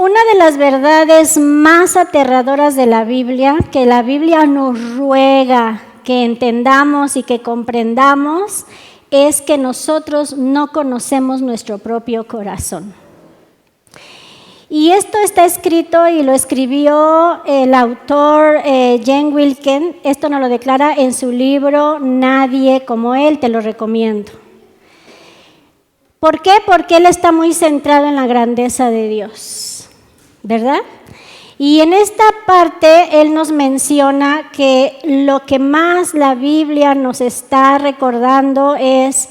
Una de las verdades más aterradoras de la Biblia, que la Biblia nos ruega que entendamos y que comprendamos, es que nosotros no conocemos nuestro propio corazón. Y esto está escrito y lo escribió el autor Jen Wilken. Esto nos lo declara en su libro Nadie como Él, te lo recomiendo. ¿Por qué? Porque él está muy centrado en la grandeza de Dios, ¿verdad? Y en esta parte él nos menciona que lo que más la Biblia nos está recordando es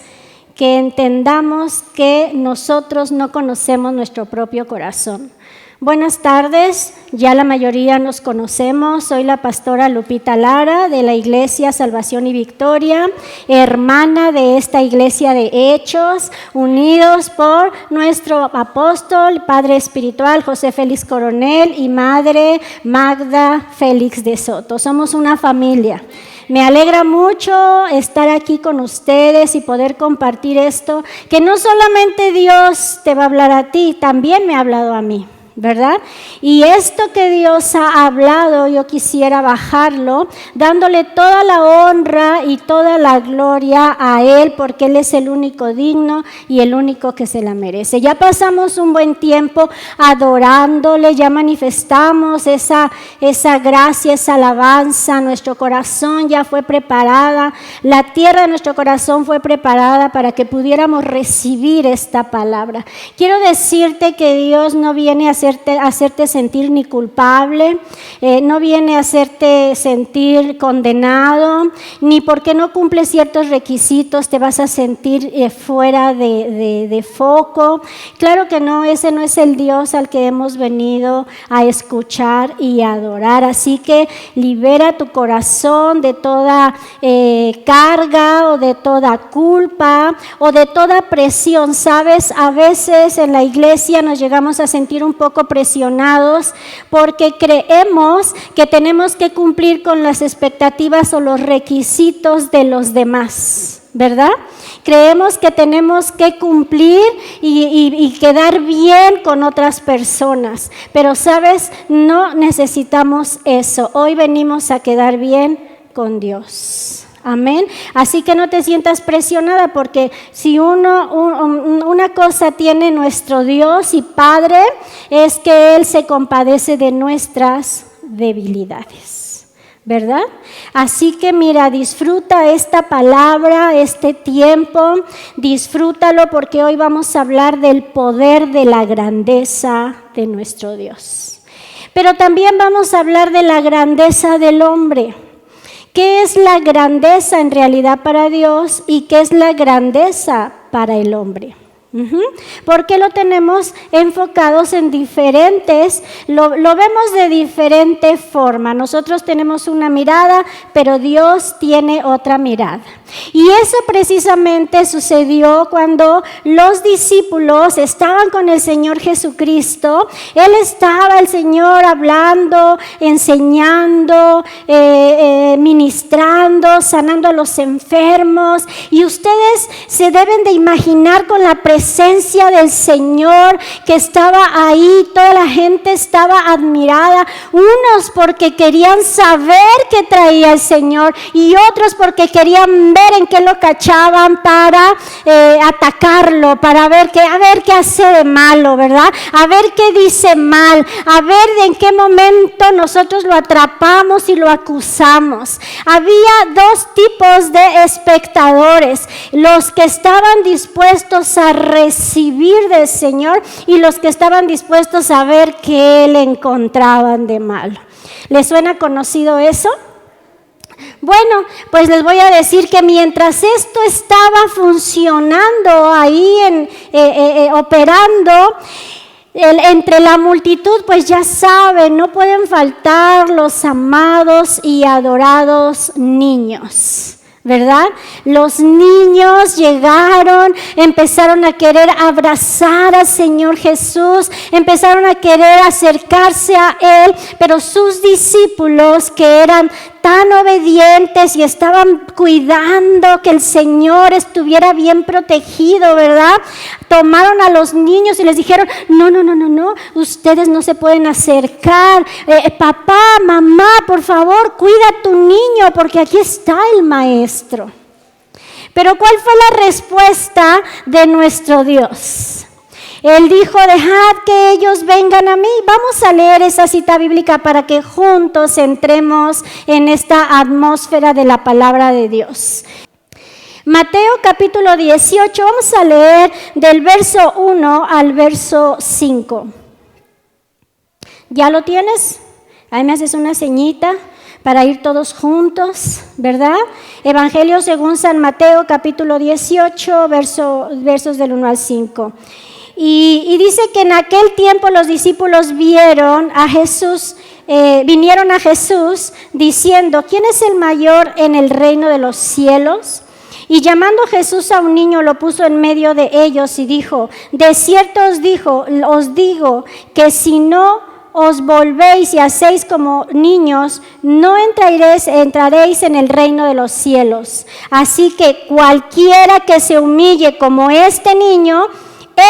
que entendamos que nosotros no conocemos nuestro propio corazón. Buenas tardes, ya la mayoría nos conocemos. Soy la pastora Lupita Lara de la Iglesia Salvación y Victoria, hermana de esta iglesia de Hechos, unidos por nuestro apóstol, padre espiritual José Félix Coronel y madre Magda Félix de Soto. Somos una familia. Me alegra mucho estar aquí con ustedes y poder compartir esto, que no solamente Dios te va a hablar a ti, también me ha hablado a mí, ¿verdad? Y esto que Dios ha hablado, yo quisiera bajarlo, dándole toda la honra y toda la gloria a Él, porque Él es el único digno y el único que se la merece. Ya pasamos un buen tiempo adorándole, ya manifestamos esa gracia, esa alabanza, nuestro corazón ya fue preparada, la tierra de nuestro corazón fue preparada para que pudiéramos recibir esta palabra. Quiero decirte que Dios no viene a hacerte sentir ni culpable, no viene a hacerte sentir condenado, ni porque no cumples ciertos requisitos te vas a sentir fuera de foco. Claro que no, ese no es el Dios al que hemos venido a escuchar y adorar. Así que libera tu corazón de toda carga o de toda culpa o de toda presión. Sabes, a veces en la iglesia nos llegamos a sentir un poco presionados porque creemos que tenemos que cumplir con las expectativas o los requisitos de los demás, ¿verdad? Creemos que tenemos que cumplir y quedar bien con otras personas, pero sabes, no necesitamos eso. Hoy venimos a quedar bien con Dios. Amén. Así que no te sientas presionada, porque si una cosa tiene nuestro Dios y Padre, es que Él se compadece de nuestras debilidades, ¿verdad? Así que mira, disfruta esta palabra, este tiempo, disfrútalo, porque hoy vamos a hablar del poder de la grandeza de nuestro Dios. Pero también vamos a hablar de la grandeza del hombre. ¿Qué es la grandeza en realidad para Dios y qué es la grandeza para el hombre? Porque lo tenemos enfocados en diferentes, lo vemos de diferente forma. Nosotros tenemos una mirada, pero Dios tiene otra mirada. Y eso precisamente sucedió cuando los discípulos estaban con el Señor Jesucristo. Estaba el Señor hablando, enseñando, ministrando, sanando a los enfermos. Y ustedes se deben de imaginar con la presencia del Señor que estaba ahí. Toda la gente estaba admirada, unos porque querían saber qué traía el Señor y otros porque querían ver en qué lo cachaban para atacarlo, para ver qué hace de malo, ¿verdad? A ver qué dice mal, a ver en qué momento nosotros lo atrapamos y lo acusamos. Había dos tipos de espectadores: los que estaban dispuestos a recibir del Señor y los que estaban dispuestos a ver qué le encontraban de malo. ¿Les suena conocido eso? Bueno, pues les voy a decir que mientras esto estaba funcionando ahí, operando, entre la multitud, pues ya saben, no pueden faltar los amados y adorados niños, ¿verdad? Los niños llegaron, empezaron a querer abrazar al Señor Jesús, empezaron a querer acercarse a Él, pero sus discípulos, que eran tan obedientes y estaban cuidando que el Señor estuviera bien protegido, ¿verdad? Tomaron a los niños y les dijeron, no, ustedes no se pueden acercar. Papá, mamá, por favor, cuida a tu niño porque aquí está el maestro. Pero ¿cuál fue la respuesta de nuestro Dios? Él dijo, dejad que ellos vengan a mí. Vamos a leer esa cita bíblica para que juntos entremos en esta atmósfera de la palabra de Dios. Mateo capítulo 18, vamos a leer del verso 1 al verso 5. ¿Ya lo tienes? Ahí me haces una señita para ir todos juntos, ¿verdad? Evangelio según San Mateo capítulo 18, versos del 1 al 5. Y dice que en aquel tiempo los discípulos vinieron a Jesús diciendo, ¿quién es el mayor en el reino de los cielos? Y llamando Jesús a un niño lo puso en medio de ellos y dijo, de cierto os digo que si no os volvéis y hacéis como niños, no entraréis en el reino de los cielos. Así que cualquiera que se humille como este niño,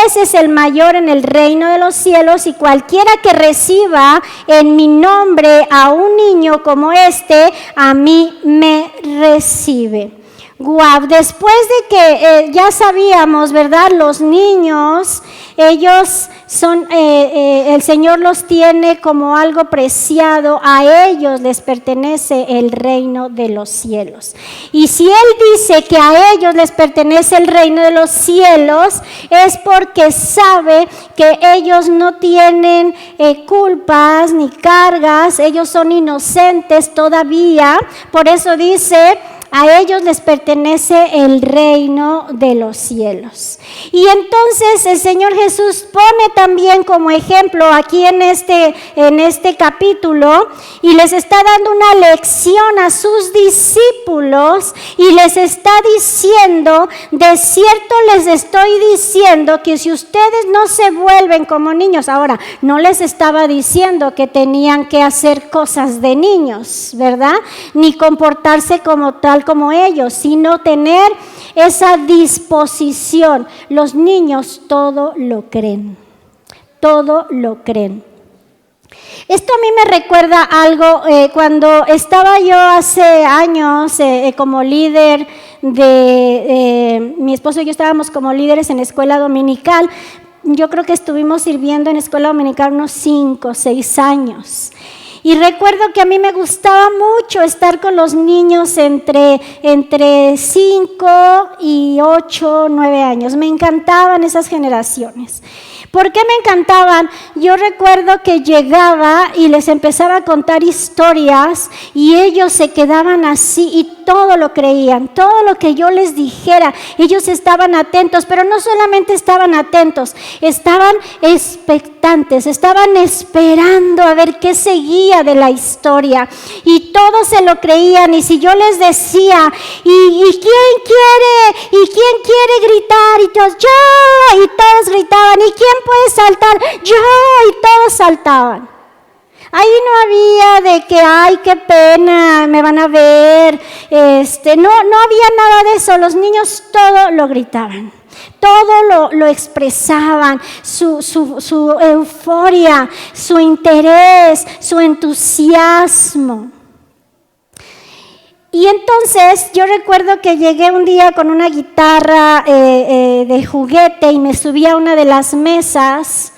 ese es el mayor en el reino de los cielos, y cualquiera que reciba en mi nombre a un niño como este, a mí me recibe. Wow, después de que ya sabíamos, ¿verdad? Los niños, ellos son, el Señor los tiene como algo preciado, a ellos les pertenece el reino de los cielos. Y si Él dice que a ellos les pertenece el reino de los cielos, es porque sabe que ellos no tienen culpas ni cargas, ellos son inocentes todavía, por eso dice, a ellos les pertenece el reino de los cielos. Y entonces el Señor Jesús pone también como ejemplo aquí en este capítulo, y les está dando una lección a sus discípulos y les está diciendo, de cierto les estoy diciendo que si ustedes no se vuelven como niños, ahora no les estaba diciendo que tenían que hacer cosas de niños, ¿verdad? Ni comportarse como ellos, sino tener esa disposición. Los niños todo lo creen, todo lo creen. Esto a mí me recuerda algo, cuando estaba yo hace años como líder mi esposo y yo estábamos como líderes en escuela dominical. Yo creo que estuvimos sirviendo en escuela dominical unos 5 o 6 años. Y recuerdo que a mí me gustaba mucho estar con los niños entre 5 y 8, 9 años. Me encantaban esas generaciones. ¿Por qué me encantaban? Yo recuerdo que llegaba y les empezaba a contar historias y ellos se quedaban así y todo lo creían, todo lo que yo les dijera. Ellos estaban atentos, pero no solamente estaban atentos, estaban expectantes, estaban esperando a ver qué seguía de la historia, y todos se lo creían. Y si yo les decía, ¿y quién quiere gritar? Y todos, yo, y todos gritaban. ¿Y quién puede saltar? Yo, y todos saltaban. Ahí no había de que, ay, qué pena, me van a ver. No había nada de eso. Los niños todo lo gritaban. Todo lo expresaban, su euforia, su interés, su entusiasmo. Y entonces yo recuerdo que llegué un día con una guitarra de juguete y me subí a una de las mesas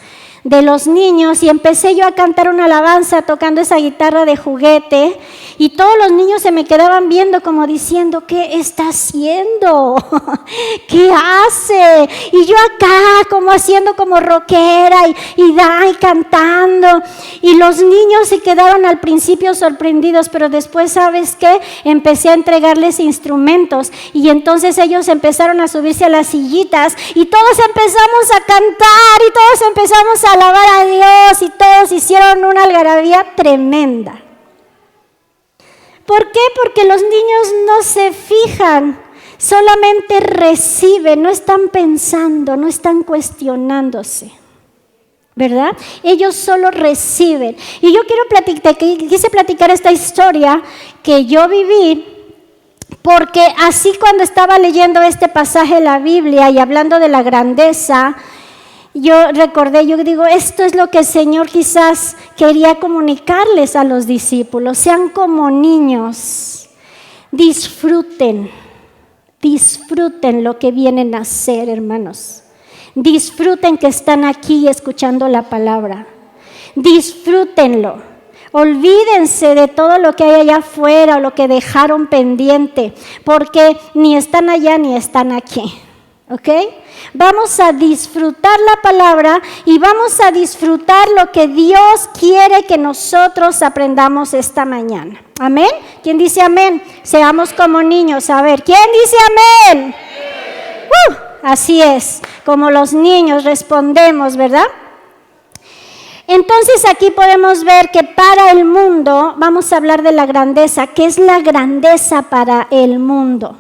de los niños y empecé yo a cantar una alabanza tocando esa guitarra de juguete, y todos los niños se me quedaban viendo como diciendo, ¿qué está haciendo? ¿Qué hace? Y yo acá como haciendo como rockera y cantando, y los niños se quedaron al principio sorprendidos, pero después, ¿sabes qué? Empecé a entregarles instrumentos y entonces ellos empezaron a subirse a las sillitas y todos empezamos a cantar y todos empezamos a alabar a Dios y todos hicieron una algarabía tremenda. ¿Por qué? Porque los niños no se fijan, solamente reciben, no están pensando, no están cuestionándose. ¿verdad? Ellos solo reciben. Y yo quise platicar esta historia que yo viví, porque así cuando estaba leyendo este pasaje de la Biblia y hablando de la grandeza, yo recordé, yo digo, esto es lo que el Señor quizás quería comunicarles a los discípulos. Sean como niños, disfruten lo que vienen a hacer, hermanos. Disfruten que están aquí escuchando la palabra. Disfrútenlo. Olvídense de todo lo que hay allá afuera o lo que dejaron pendiente, porque ni están allá ni están aquí. ¿Ok? Vamos a disfrutar la palabra y vamos a disfrutar lo que Dios quiere que nosotros aprendamos esta mañana. ¿Amén? ¿Quién dice amén? Seamos como niños. A ver, ¿quién dice amén? Así es, como los niños respondemos, ¿verdad? Entonces aquí podemos ver que para el mundo, vamos a hablar de la grandeza. ¿Qué es la grandeza para el mundo?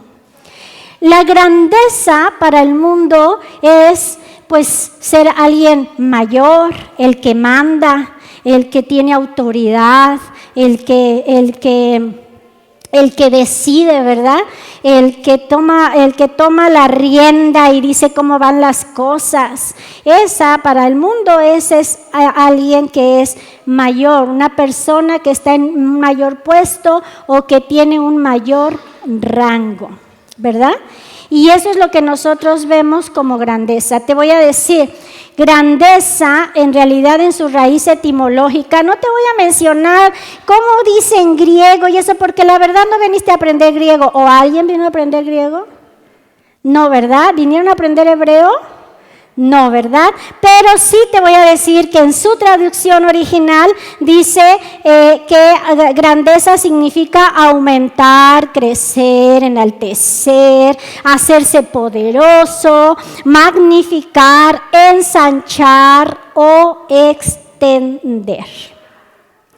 La grandeza para el mundo es pues ser alguien mayor, el que manda, el que tiene autoridad, el que decide, ¿verdad? El que toma la rienda y dice cómo van las cosas. Esa para el mundo ese es alguien que es mayor, una persona que está en un mayor puesto o que tiene un mayor rango, ¿verdad? Y eso es lo que nosotros vemos como grandeza. Te voy a decir, grandeza en realidad en su raíz etimológica, no te voy a mencionar cómo dice en griego y eso, porque la verdad no viniste a aprender griego. ¿O alguien vino a aprender griego? No, ¿verdad? ¿Vinieron a aprender hebreo? No, ¿verdad? Pero sí te voy a decir que en su traducción original dice que grandeza significa aumentar, crecer, enaltecer, hacerse poderoso, magnificar, ensanchar o extender.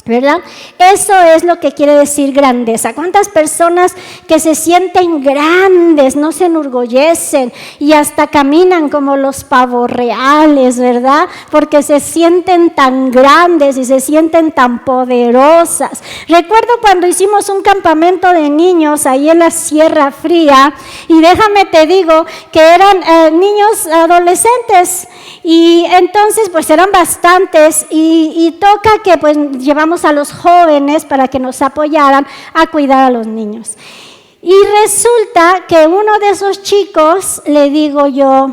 ¿Verdad? Eso es lo que quiere decir grandeza. ¿Cuántas personas que se sienten grandes, no se enorgullecen y hasta caminan como los pavos reales, ¿verdad? Porque se sienten tan grandes y se sienten tan poderosas. Recuerdo cuando hicimos un campamento de niños ahí en la Sierra Fría, y déjame te digo que eran niños adolescentes, y entonces pues eran bastantes, y toca que pues llevamos a los jóvenes para que nos apoyaran a cuidar a los niños. Y resulta que uno de esos chicos le digo yo,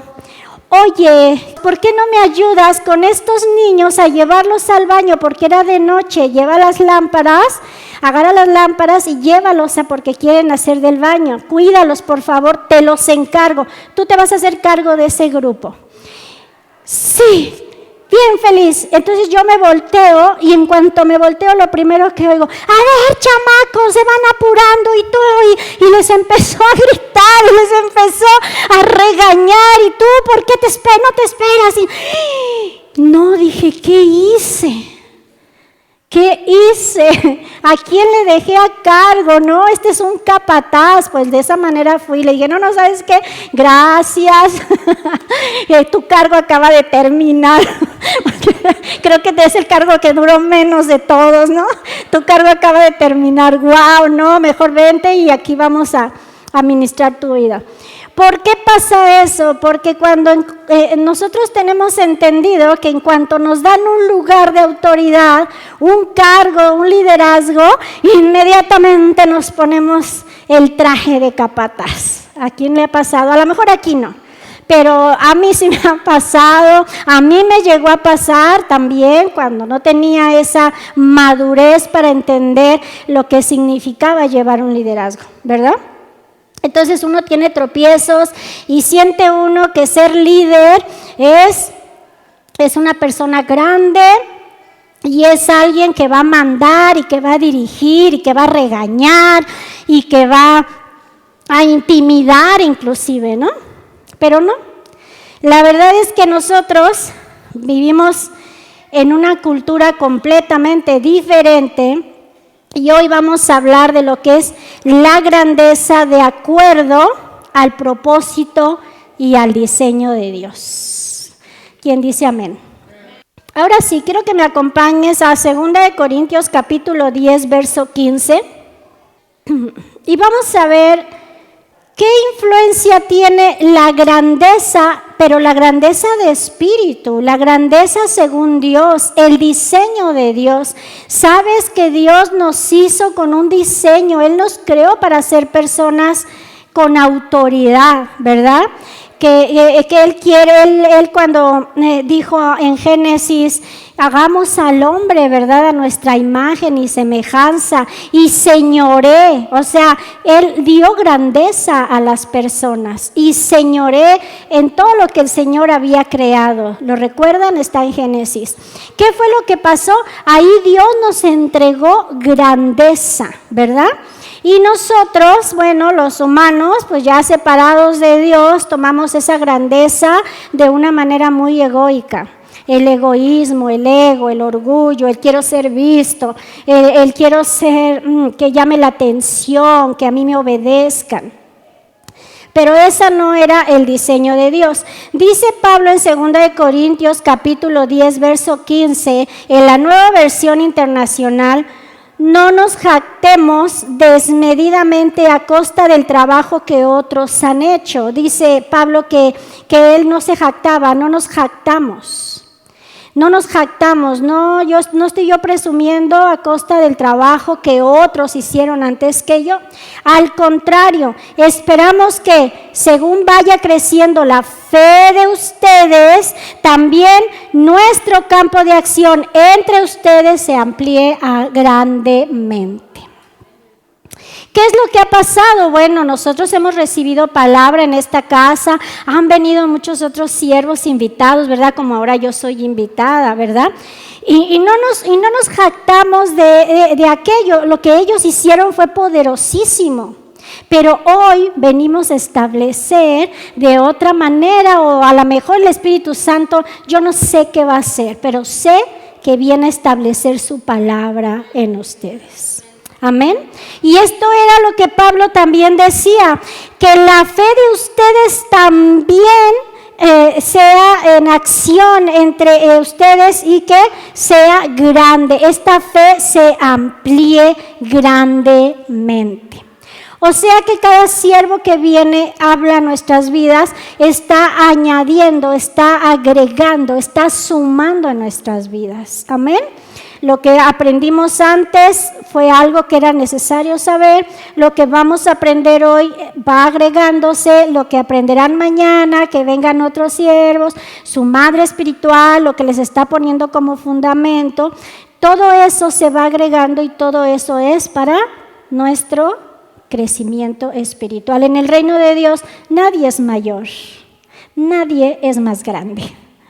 oye, ¿por qué no me ayudas con estos niños a llevarlos al baño? Porque era de noche, lleva las lámparas, agarra las lámparas y llévalos a porque quieren hacer del baño. Cuídalos, por favor, te los encargo. Tú te vas a hacer cargo de ese grupo. Sí. Bien feliz. Entonces yo me volteo y en cuanto me volteo lo primero que oigo, a ver chamacos, se van apurando y todo, y les empezó a gritar y les empezó a regañar, y tú, ¿por qué no te esperas? Y no, dije, ¿qué hice? ¿Qué hice? ¿A quién le dejé a cargo? No, este es un capataz. Pues de esa manera fui. Le dije, no, ¿sabes qué? Gracias. Tu cargo acaba de terminar. Creo que es el cargo que duró menos de todos, ¿no? Tu cargo acaba de terminar. Wow, no, mejor vente y aquí vamos a administrar tu vida. ¿Por qué pasa eso? Porque cuando nosotros tenemos entendido que en cuanto nos dan un lugar de autoridad, un cargo, un liderazgo, inmediatamente nos ponemos el traje de capataz. ¿A quién le ha pasado? A lo mejor aquí no, pero a mí sí me ha pasado. A mí me llegó a pasar también cuando no tenía esa madurez para entender lo que significaba llevar un liderazgo, ¿verdad? Entonces uno tiene tropiezos y siente uno que ser líder es una persona grande y es alguien que va a mandar y que va a dirigir y que va a regañar y que va a intimidar inclusive, ¿no? Pero no. La verdad es que nosotros vivimos en una cultura completamente diferente. Y hoy vamos a hablar de lo que es la grandeza de acuerdo al propósito y al diseño de Dios. ¿Quién dice amén? Ahora sí, quiero que me acompañes a 2 Corintios capítulo 10, verso 15. Y vamos a ver qué influencia tiene la grandeza, pero la grandeza de espíritu, la grandeza según Dios, el diseño de Dios. Sabes que Dios nos hizo con un diseño, Él nos creó para ser personas con autoridad, ¿verdad? Que Él quiere, Él cuando dijo en Génesis, hagamos al hombre, ¿verdad? A nuestra imagen y semejanza, y señoré, o sea, Él dio grandeza a las personas, y señoré en todo lo que el Señor había creado. ¿Lo recuerdan? Está en Génesis. ¿Qué fue lo que pasó? Ahí Dios nos entregó grandeza, ¿verdad? Y nosotros, bueno, los humanos, pues ya separados de Dios, tomamos esa grandeza de una manera muy egoica. El egoísmo, el ego, el orgullo, el quiero ser visto, el quiero ser, que llame la atención, que a mí me obedezcan. Pero ese no era el diseño de Dios. Dice Pablo en 2 Corintios capítulo 10, verso 15, en la Nueva Versión Internacional: no nos jactemos desmedidamente a costa del trabajo que otros han hecho. Dice Pablo que él no se jactaba, no nos jactamos. No nos jactamos, no estoy yo presumiendo a costa del trabajo que otros hicieron antes que yo. Al contrario, esperamos que según vaya creciendo la fe de ustedes, también nuestro campo de acción entre ustedes se amplíe grandemente. ¿Qué es lo que ha pasado? Bueno, nosotros hemos recibido palabra en esta casa, han venido muchos otros siervos invitados, ¿verdad? Como ahora yo soy invitada, ¿verdad? Y no nos jactamos de aquello, lo que ellos hicieron fue poderosísimo. Pero hoy venimos a establecer de otra manera, o a lo mejor el Espíritu Santo, yo no sé qué va a hacer, pero sé que viene a establecer su palabra en ustedes. Amén. Y esto era lo que Pablo también decía, que la fe de ustedes también sea en acción entre ustedes y que sea grande. Esta fe se amplíe grandemente. O sea que cada siervo que viene, habla a nuestras vidas, está añadiendo, está agregando, está sumando a nuestras vidas. Amén. Lo que aprendimos antes fue algo que era necesario saber. Lo que vamos a aprender hoy va agregándose. Lo que aprenderán mañana, que vengan otros siervos, su madre espiritual, lo que les está poniendo como fundamento. Todo eso se va agregando y todo eso es para nuestro crecimiento espiritual. En el reino de Dios nadie es mayor, nadie es más grande,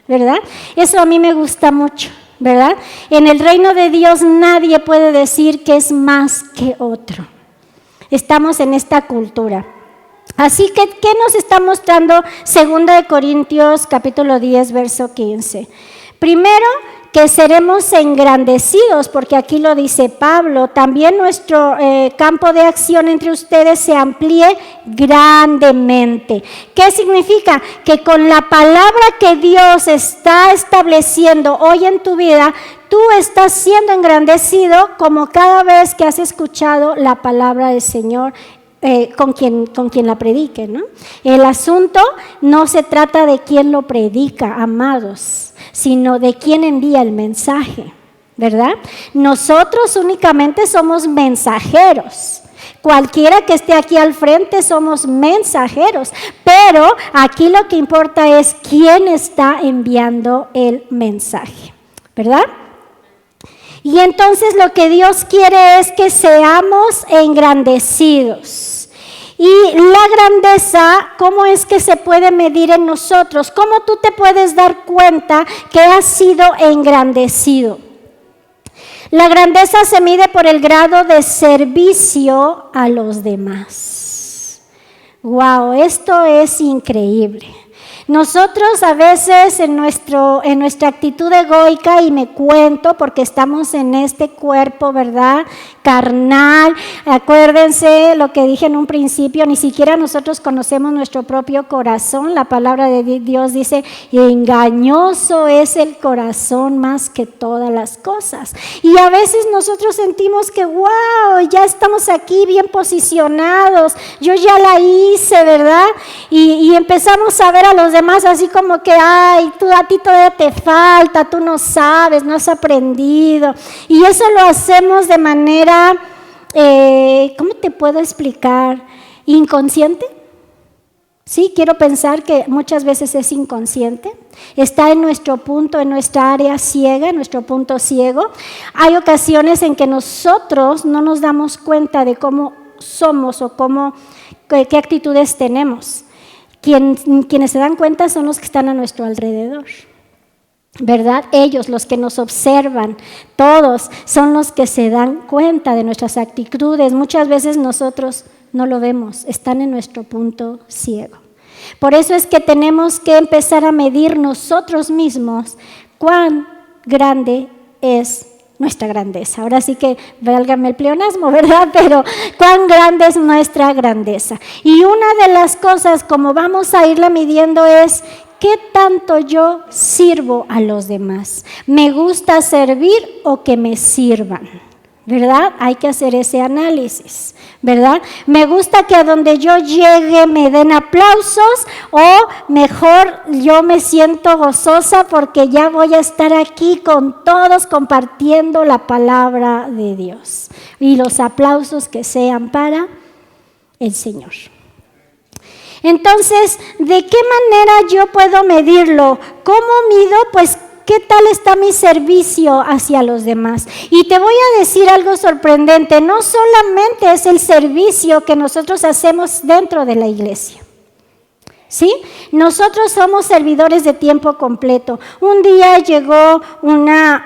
¿verdad? Eso a mí me gusta mucho, ¿verdad? En el reino de Dios nadie puede decir que es más que otro. Estamos en esta cultura. Así que, ¿qué nos está mostrando 2 Corintios capítulo 10, verso 15? Primero, que seremos engrandecidos, porque aquí lo dice Pablo, también nuestro campo de acción entre ustedes se amplíe grandemente. ¿Qué significa? Que con la palabra que Dios está estableciendo hoy en tu vida, tú estás siendo engrandecido como cada vez que has escuchado la palabra del Señor. Con quien la predique, ¿no? El asunto no se trata de quién lo predica, amados, sino de quién envía el mensaje, ¿verdad? Nosotros únicamente somos mensajeros. Cualquiera que esté aquí al frente somos mensajeros, pero aquí lo que importa es quién está enviando el mensaje, ¿verdad? Y entonces lo que Dios quiere es que seamos engrandecidos. Y la grandeza, ¿cómo es que se puede medir en nosotros? ¿Cómo tú te puedes dar cuenta que has sido engrandecido? La grandeza se mide por el grado de servicio a los demás. ¡Wow! Esto es increíble. Nosotros a veces en nuestra actitud egoica, y me cuento porque estamos en este cuerpo, ¿verdad? Carnal. Acuérdense lo que dije en un principio, ni siquiera nosotros conocemos nuestro propio corazón. La palabra de Dios dice, engañoso es el corazón más que todas las cosas. Y a veces nosotros sentimos que, wow, ya estamos aquí bien posicionados, yo ya la hice, ¿verdad? Y empezamos a ver a los demás así como que, ay, a ti todavía te falta, tú no sabes, no has aprendido. Y eso lo hacemos de manera, ¿cómo te puedo explicar? ¿Inconsciente? Sí, quiero pensar que muchas veces es inconsciente. Está en nuestro punto, en nuestra área ciega, en nuestro punto ciego. Hay ocasiones en que nosotros no nos damos cuenta de cómo somos o qué actitudes tenemos. Quienes se dan cuenta son los que están a nuestro alrededor, ¿verdad? Ellos, los que nos observan, todos son los que se dan cuenta de nuestras actitudes. Muchas veces nosotros no lo vemos, están en nuestro punto ciego. Por eso es que tenemos que empezar a medir nosotros mismos cuán grande es nuestra grandeza. Ahora sí que válgame el pleonasmo, ¿verdad? Pero cuán grande es nuestra grandeza. Y una de las cosas como vamos a irla midiendo es ¿qué tanto yo sirvo a los demás? ¿Me gusta servir o que me sirvan? ¿Verdad? Hay que hacer ese análisis, ¿verdad? ¿Me gusta que a donde yo llegue me den aplausos o mejor yo me siento gozosa porque ya voy a estar aquí con todos compartiendo la palabra de Dios? Y los aplausos que sean para el Señor. Entonces, ¿de qué manera yo puedo medirlo? ¿Cómo mido? Pues, ¿qué tal está mi servicio hacia los demás? Y te voy a decir algo sorprendente, no solamente es el servicio que nosotros hacemos dentro de la iglesia, ¿sí? Nosotros somos servidores de tiempo completo. Un día llegó una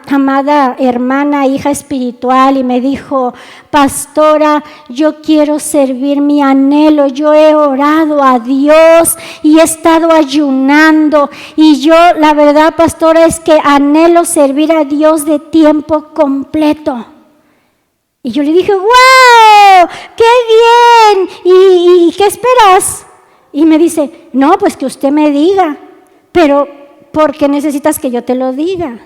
amada hermana, hija espiritual, y me dijo, pastora, yo quiero servir, mi anhelo, yo he orado a Dios y he estado ayunando y yo, la verdad, pastora, es que anhelo servir a Dios de tiempo completo. Y yo le dije, wow, qué bien, ¿y qué esperas? Y me dice, no, pues que usted me diga. Pero, ¿por qué necesitas que yo te lo diga?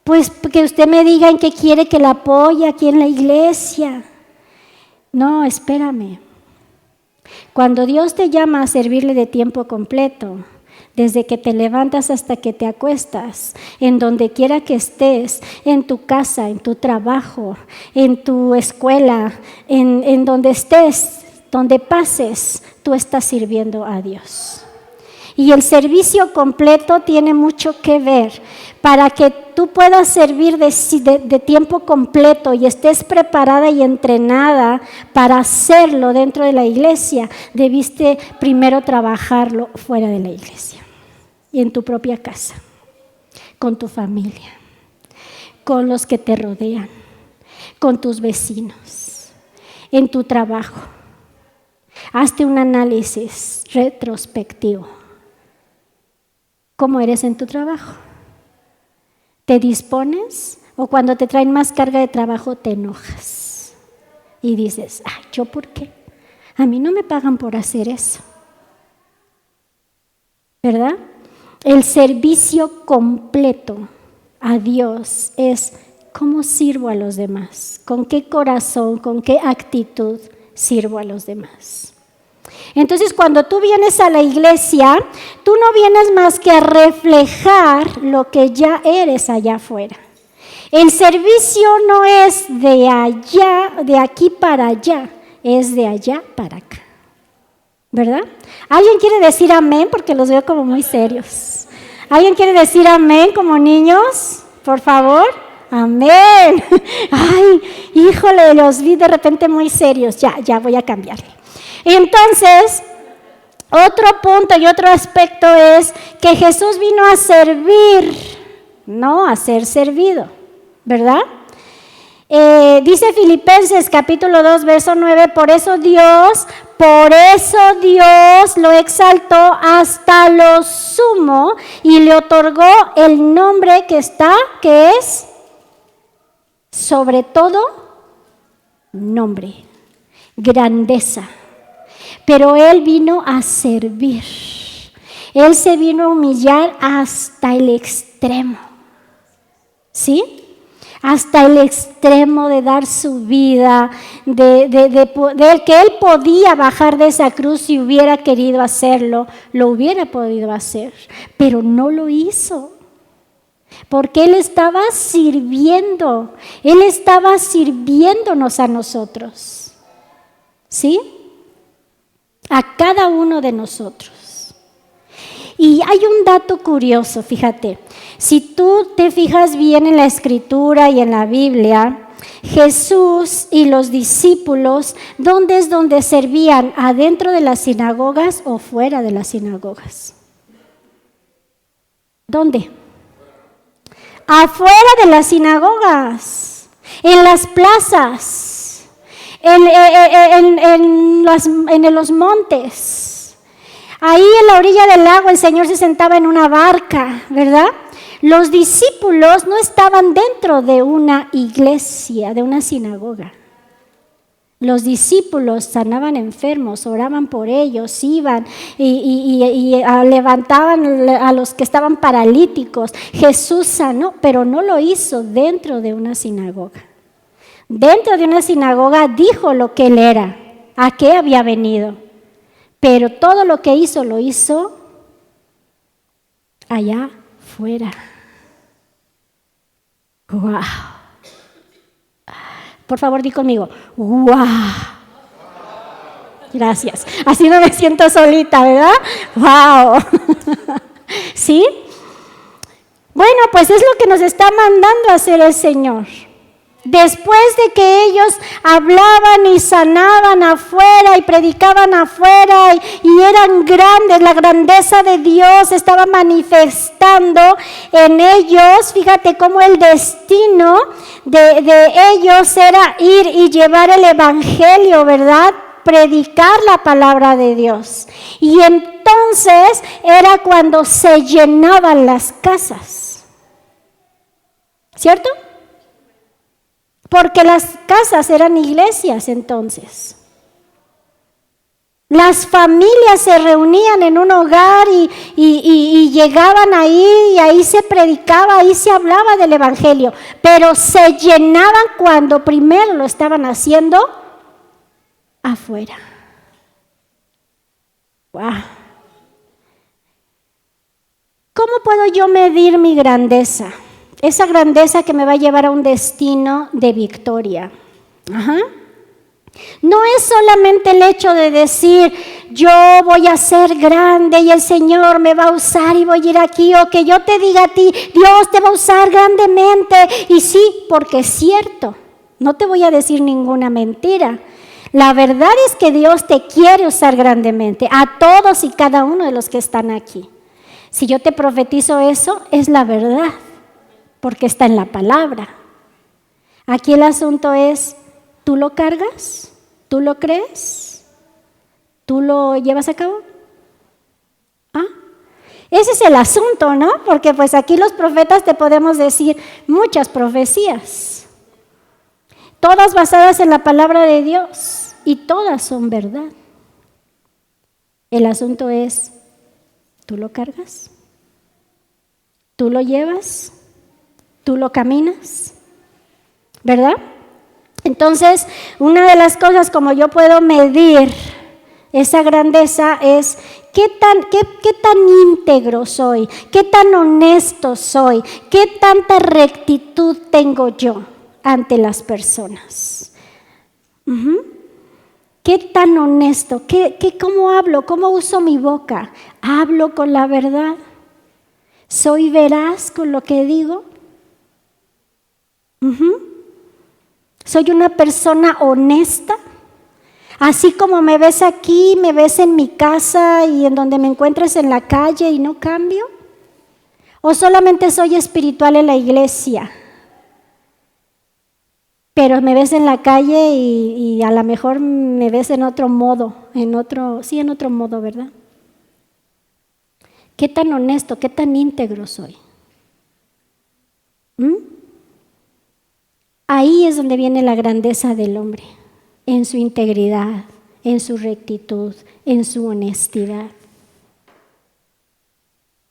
Pues que usted me diga en qué quiere que la apoye aquí en la iglesia. No, espérame. Cuando Dios te llama a servirle de tiempo completo, desde que te levantas hasta que te acuestas, en donde quiera que estés, en tu casa, en tu trabajo, en tu escuela, en donde estés, donde pases, tú estás sirviendo a Dios. Y el servicio completo tiene mucho que ver. Para que tú puedas servir de tiempo completo y estés preparada y entrenada para hacerlo dentro de la iglesia, debiste primero trabajarlo fuera de la iglesia y en tu propia casa, con tu familia, con los que te rodean, con tus vecinos, en tu trabajo. Hazte un análisis retrospectivo. ¿Cómo eres en tu trabajo? ¿Te dispones? ¿O cuando te traen más carga de trabajo te enojas? Y dices, ay, ¿yo por qué? A mí no me pagan por hacer eso. ¿Verdad? El servicio completo a Dios es cómo sirvo a los demás, con qué corazón, con qué actitud sirvo a los demás. Entonces, cuando tú vienes a la iglesia, tú no vienes más que a reflejar lo que ya eres allá afuera. El servicio no es de allá, de aquí para allá, es de allá para acá. ¿Verdad? ¿Alguien quiere decir amén? Porque los veo como muy serios. ¿Alguien quiere decir amén como niños? Por favor. Amén. Ay, híjole, los vi de repente muy serios. Ya voy a cambiarle. Entonces, otro punto y otro aspecto es que Jesús vino a servir, no a ser servido, ¿verdad? Dice Filipenses capítulo 2, verso 9, por eso Dios lo exaltó hasta lo sumo y le otorgó el nombre que es sobre todo nombre, grandeza. Pero Él vino a servir. Él se vino a humillar hasta el extremo. ¿Sí? Hasta el extremo de dar su vida, de que Él podía bajar de esa cruz si hubiera querido hacerlo, lo hubiera podido hacer, pero no lo hizo. Porque Él estaba sirviendo, Él estaba sirviéndonos a nosotros, ¿sí? A cada uno de nosotros. Y hay un dato curioso, fíjate. Si tú te fijas bien en la Escritura y en la Biblia, Jesús y los discípulos, ¿dónde es donde servían? ¿Adentro de las sinagogas o fuera de las sinagogas? ¿Dónde? Afuera de las sinagogas, en las plazas, en los montes. Ahí en la orilla del lago el Señor se sentaba en una barca, ¿verdad? Los discípulos no estaban dentro de una iglesia, de una sinagoga. Los discípulos sanaban enfermos, oraban por ellos, iban y levantaban a los que estaban paralíticos. Jesús sanó, pero no lo hizo dentro de una sinagoga. Dentro de una sinagoga dijo lo que Él era, a qué había venido. Pero todo lo que hizo, lo hizo allá fuera. ¡Wow! Por favor, di conmigo, ¡wow! Gracias. Así no me siento solita, ¿verdad? ¡Wow! ¿Sí? Bueno, pues es lo que nos está mandando a hacer el Señor. Después de que ellos hablaban y sanaban afuera y predicaban afuera y eran grandes, la grandeza de Dios estaba manifestando en ellos. Fíjate cómo el destino de ellos era ir y llevar el evangelio, ¿verdad? Predicar la palabra de Dios. Y entonces era cuando se llenaban las casas. ¿Cierto? Porque las casas eran iglesias entonces. Las familias se reunían en un hogar y llegaban ahí y ahí se predicaba, ahí se hablaba del evangelio. Pero se llenaban cuando primero lo estaban haciendo afuera. ¡Wow! ¿Cómo puedo yo medir mi grandeza? Esa grandeza que me va a llevar a un destino de victoria. Ajá. No es solamente el hecho de decir, yo voy a ser grande y el Señor me va a usar y voy a ir aquí, o que yo te diga a ti, Dios te va a usar grandemente. Y sí, porque es cierto, no te voy a decir ninguna mentira. La verdad es que Dios te quiere usar grandemente, a todos y cada uno de los que están aquí. Si yo te profetizo eso, es la verdad. Porque está en la palabra. Aquí el asunto es, ¿tú lo cargas? ¿Tú lo crees? ¿Tú lo llevas a cabo? ¿Ah? Ese es el asunto, ¿no? Porque pues aquí los profetas te podemos decir muchas profecías. Todas basadas en la palabra de Dios y todas son verdad. El asunto es, ¿tú lo cargas? ¿Tú lo llevas? ¿Tú lo caminas? ¿Verdad? Entonces, una de las cosas como yo puedo medir esa grandeza es qué tan íntegro soy, qué tan honesto soy, qué tanta rectitud tengo yo ante las personas. ¿Qué tan honesto? ¿Cómo hablo? ¿Cómo uso mi boca? ¿Hablo con la verdad? ¿Soy veraz con lo que digo? ¿Soy una persona honesta? Así como me ves aquí, me ves en mi casa y en donde me encuentres en la calle y no cambio. ¿O solamente soy espiritual en la iglesia? pero me ves en la calle y a lo mejor me ves en otro modo, en otro modo, ¿verdad? ¿Qué tan honesto, qué tan íntegro soy? Ahí es donde viene la grandeza del hombre, en su integridad, en su rectitud, en su honestidad.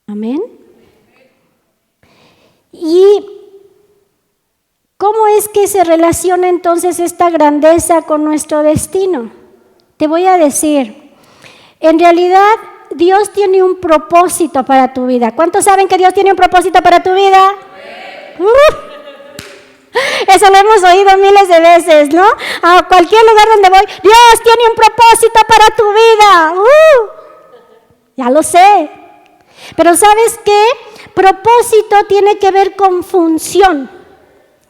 Amén. ¿Y cómo es que se relaciona entonces esta grandeza con nuestro destino? Te voy a decir, en realidad Dios tiene un propósito para tu vida. ¿Cuántos saben que Dios tiene un propósito para tu vida? Eso lo hemos oído miles de veces, ¿no? A cualquier lugar donde voy, Dios tiene un propósito para tu vida. Ya lo sé. Pero ¿sabes qué? Propósito tiene que ver con función.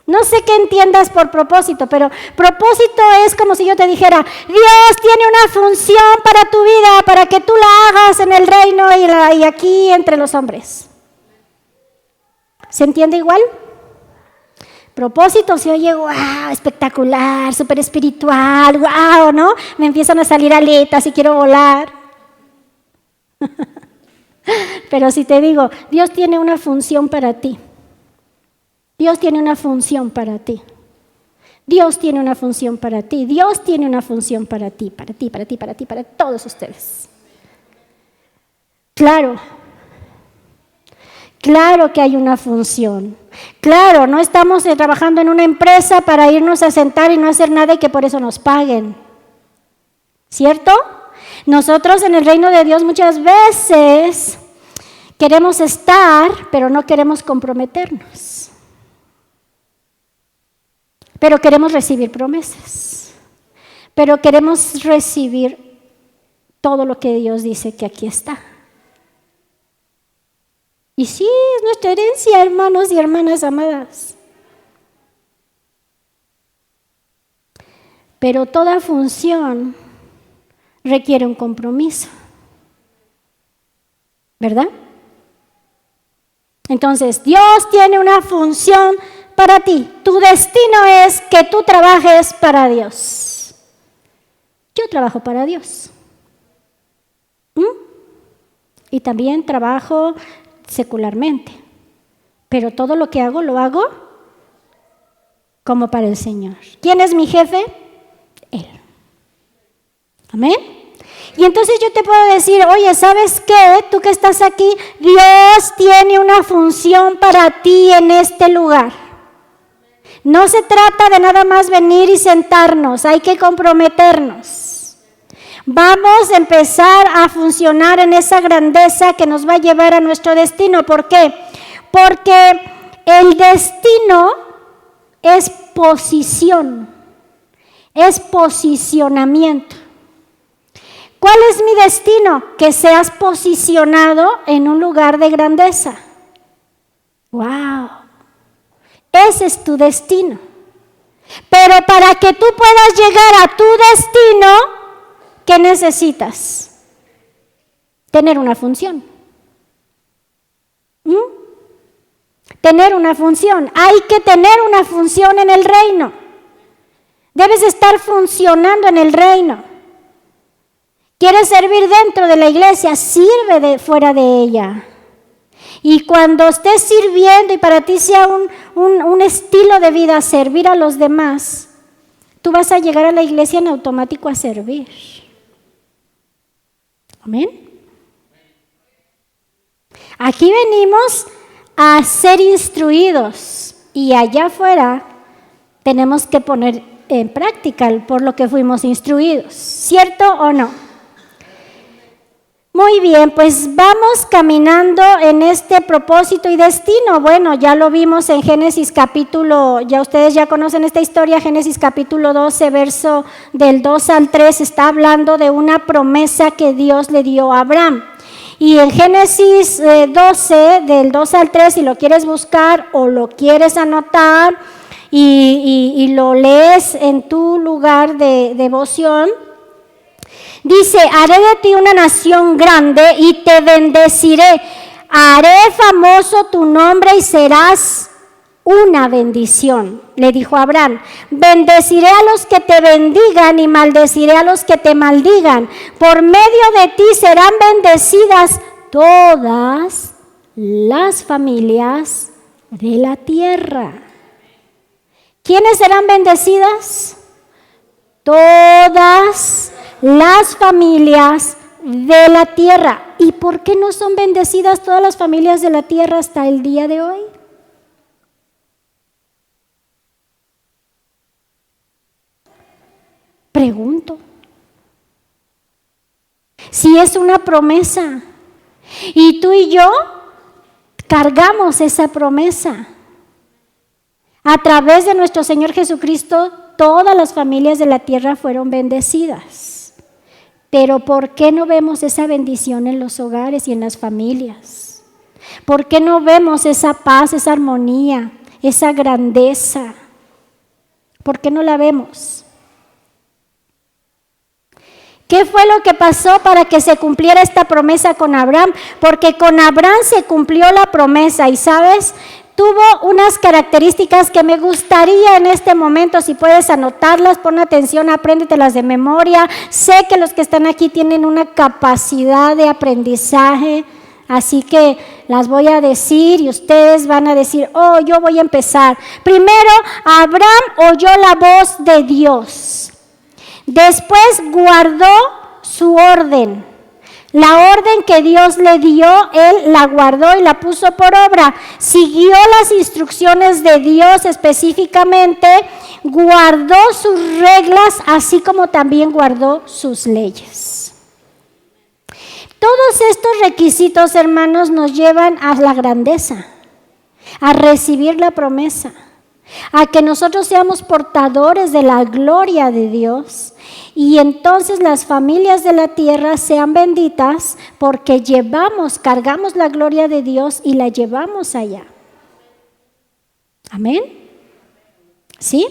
No sé qué entiendas por propósito, pero propósito es como si yo te dijera, Dios tiene una función para tu vida, para que tú la hagas en el reino y aquí entre los hombres. ¿Se entiende igual? Propósito se oye, wow, espectacular, súper espiritual, wow, ¿no? Me empiezan a salir aletas y quiero volar. Pero si te digo, Dios tiene una función para ti. Dios tiene una función para ti. Dios tiene una función para ti. Dios tiene una función para ti, para todos ustedes. Claro que hay una función. Claro, no estamos trabajando en una empresa para irnos a sentar y no hacer nada y que por eso nos paguen. ¿Cierto? Nosotros en el reino de Dios muchas veces queremos estar, pero no queremos comprometernos. Pero queremos recibir promesas. Pero queremos recibir todo lo que Dios dice que aquí está. Y sí, es nuestra herencia, hermanos y hermanas amadas. Pero toda función requiere un compromiso, ¿verdad? Entonces, Dios tiene una función para ti. Tu destino es que tú trabajes para Dios. Yo trabajo para Dios. Y también trabajo secularmente, pero todo lo que hago, lo hago como para el Señor. ¿Quién es mi jefe? Él. Amén. Y entonces yo te puedo decir, oye, ¿sabes qué? Tú que estás aquí, Dios tiene una función para ti en este lugar. No se trata de nada más venir y sentarnos, hay que comprometernos. Vamos a empezar a funcionar en esa grandeza que nos va a llevar a nuestro destino. ¿Por qué? Porque el destino es posición, es posicionamiento. ¿Cuál es mi destino? Que seas posicionado en un lugar de grandeza. ¡Wow! Ese es tu destino. Pero para que tú puedas llegar a tu destino, ¿qué necesitas? Tener una función. Tener una función. Hay que tener una función en el reino. Debes estar funcionando en el reino. ¿Quieres servir dentro de la iglesia? Sirve fuera de ella. Y cuando estés sirviendo y para ti sea un estilo de vida servir a los demás, tú vas a llegar a la iglesia en automático a servir. Amén. Aquí venimos a ser instruidos y allá afuera tenemos que poner en práctica por lo que fuimos instruidos. ¿Cierto o no? Muy bien, pues vamos caminando en este propósito y destino. Bueno, ya lo vimos en Génesis capítulo, ya ustedes ya conocen esta historia, Génesis capítulo 12, verso del 2 al 3, está hablando de una promesa que Dios le dio a Abraham. Y en Génesis 12, del 2 al 3, si lo quieres buscar o lo quieres anotar y lo lees en tu lugar de devoción, dice, haré de ti una nación grande y te bendeciré. Haré famoso tu nombre y serás una bendición. Le dijo a Abraham: bendeciré a los que te bendigan y maldeciré a los que te maldigan. Por medio de ti serán bendecidas todas las familias de la tierra. ¿Quiénes serán bendecidas? Todas las familias de la tierra. ¿Y por qué no son bendecidas todas las familias de la tierra hasta el día de hoy? Pregunto. Si es una promesa y tú y yo cargamos esa promesa. A través de nuestro Señor Jesucristo, todas las familias de la tierra fueron bendecidas. Pero ¿por qué no vemos esa bendición en los hogares y en las familias? ¿Por qué no vemos esa paz, esa armonía, esa grandeza? ¿Por qué no la vemos? ¿Qué fue lo que pasó para que se cumpliera esta promesa con Abraham? Porque con Abraham se cumplió la promesa y, ¿sabes? Tuvo unas características que me gustaría en este momento, si puedes anotarlas, pon atención, apréndetelas de memoria. Sé que los que están aquí tienen una capacidad de aprendizaje, así que las voy a decir y ustedes van a decir: oh, yo voy a empezar. Primero, Abraham oyó la voz de Dios. Después guardó su orden. La orden que Dios le dio, él la guardó y la puso por obra. Siguió las instrucciones de Dios específicamente, guardó sus reglas, así como también guardó sus leyes. Todos estos requisitos, hermanos, nos llevan a la grandeza, a recibir la promesa, a que nosotros seamos portadores de la gloria de Dios. Y entonces las familias de la tierra sean benditas porque cargamos la gloria de Dios y la llevamos allá. Amén. ¿Sí?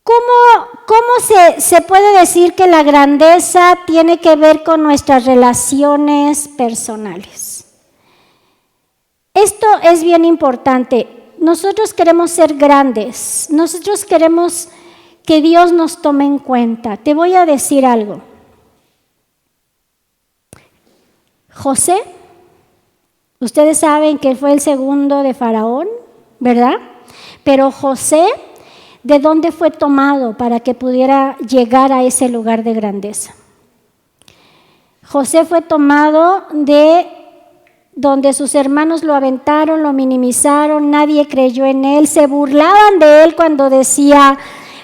¿Cómo se puede decir que la grandeza tiene que ver con nuestras relaciones personales? Esto es bien importante. Nosotros queremos ser grandes. Nosotros queremos que Dios nos tome en cuenta. Te voy a decir algo. José, ustedes saben que fue el segundo de Faraón, ¿verdad? Pero José, ¿de dónde fue tomado para que pudiera llegar a ese lugar de grandeza? José fue tomado de donde sus hermanos lo aventaron, lo minimizaron, nadie creyó en él, se burlaban de él cuando decía: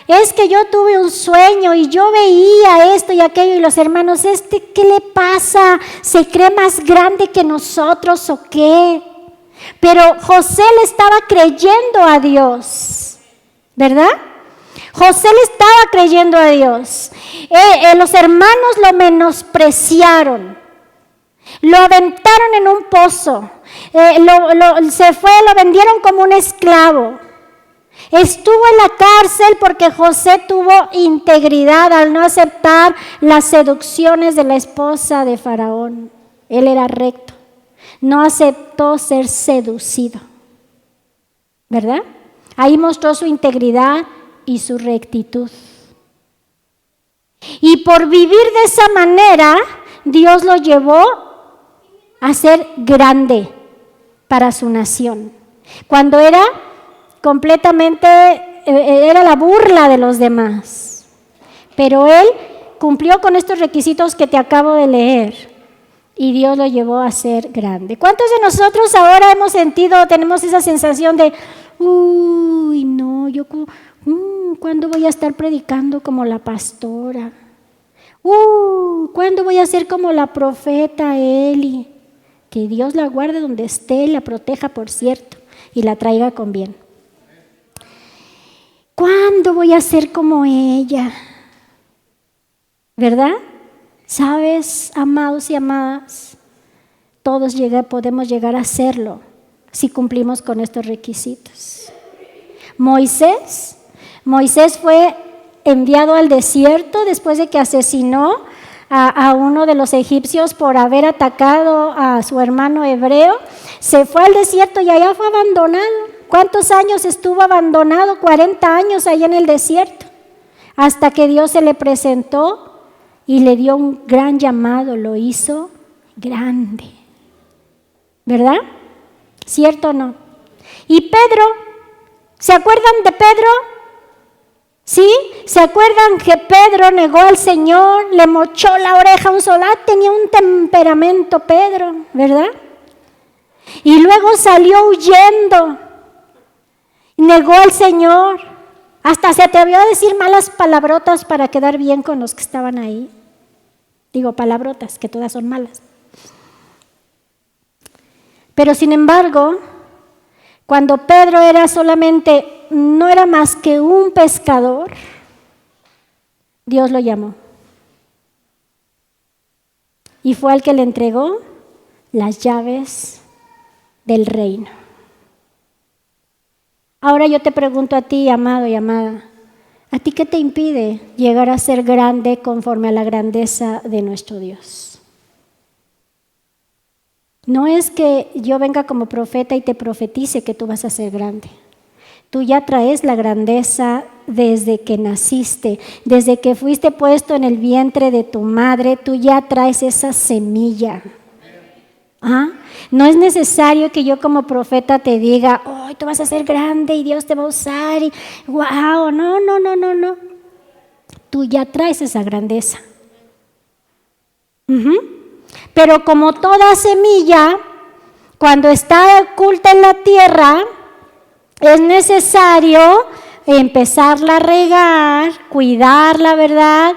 es que yo tuve un sueño y yo veía esto y aquello, y los hermanos: ¿qué le pasa? ¿Se cree más grande que nosotros o qué? Pero José le estaba creyendo a Dios, ¿verdad? José le estaba creyendo a Dios. Los hermanos lo menospreciaron, lo aventaron en un pozo, lo vendieron como un esclavo. Estuvo en la cárcel porque José tuvo integridad al no aceptar las seducciones de la esposa de Faraón. Él era recto, no aceptó ser seducido, ¿verdad? Ahí mostró su integridad y su rectitud. Y por vivir de esa manera, Dios lo llevó a ser grande para su nación. Cuando era la burla de los demás. Pero él cumplió con estos requisitos que te acabo de leer y Dios lo llevó a ser grande. ¿Cuántos de nosotros ahora tenemos esa sensación de: uy, no, yo ¿cuándo voy a estar predicando como la pastora? ¿Cuándo voy a ser como la profeta Eli? Que Dios la guarde donde esté, la proteja, por cierto, y la traiga con bien. ¿Cuándo voy a ser como ella? ¿Verdad? ¿Sabes, amados y amadas? Todos podemos llegar a serlo si cumplimos con estos requisitos. Moisés fue enviado al desierto después de que asesinó a uno de los egipcios por haber atacado a su hermano hebreo, se fue al desierto y allá fue abandonado. ¿Cuántos años estuvo abandonado? 40 años ahí en el desierto, hasta que Dios se le presentó y le dio un gran llamado, lo hizo grande. ¿Verdad? ¿Cierto o no? Y Pedro, ¿se acuerdan de Pedro? ¿Sí? ¿Se acuerdan que Pedro negó al Señor, le mochó la oreja a un soldado? Tenía un temperamento Pedro, ¿verdad? Y luego salió huyendo, negó al Señor, hasta se atrevió a decir malas palabrotas para quedar bien con los que estaban ahí. Digo palabrotas, que todas son malas. Pero sin embargo, cuando Pedro no era más que un pescador, Dios lo llamó. Y fue al que le entregó las llaves del reino. Ahora yo te pregunto a ti, amado y amada, ¿a ti qué te impide llegar a ser grande conforme a la grandeza de nuestro Dios? No es que yo venga como profeta y te profetice que tú vas a ser grande. Tú ya traes la grandeza desde que naciste, desde que fuiste puesto en el vientre de tu madre, tú ya traes esa semilla. ¿Ah? No es necesario que yo como profeta te diga, oh, tú vas a ser grande y Dios te va a usar y wow, no. Tú ya traes esa grandeza. Pero como toda semilla, cuando está oculta en la tierra, es necesario empezarla a regar, cuidarla, ¿verdad?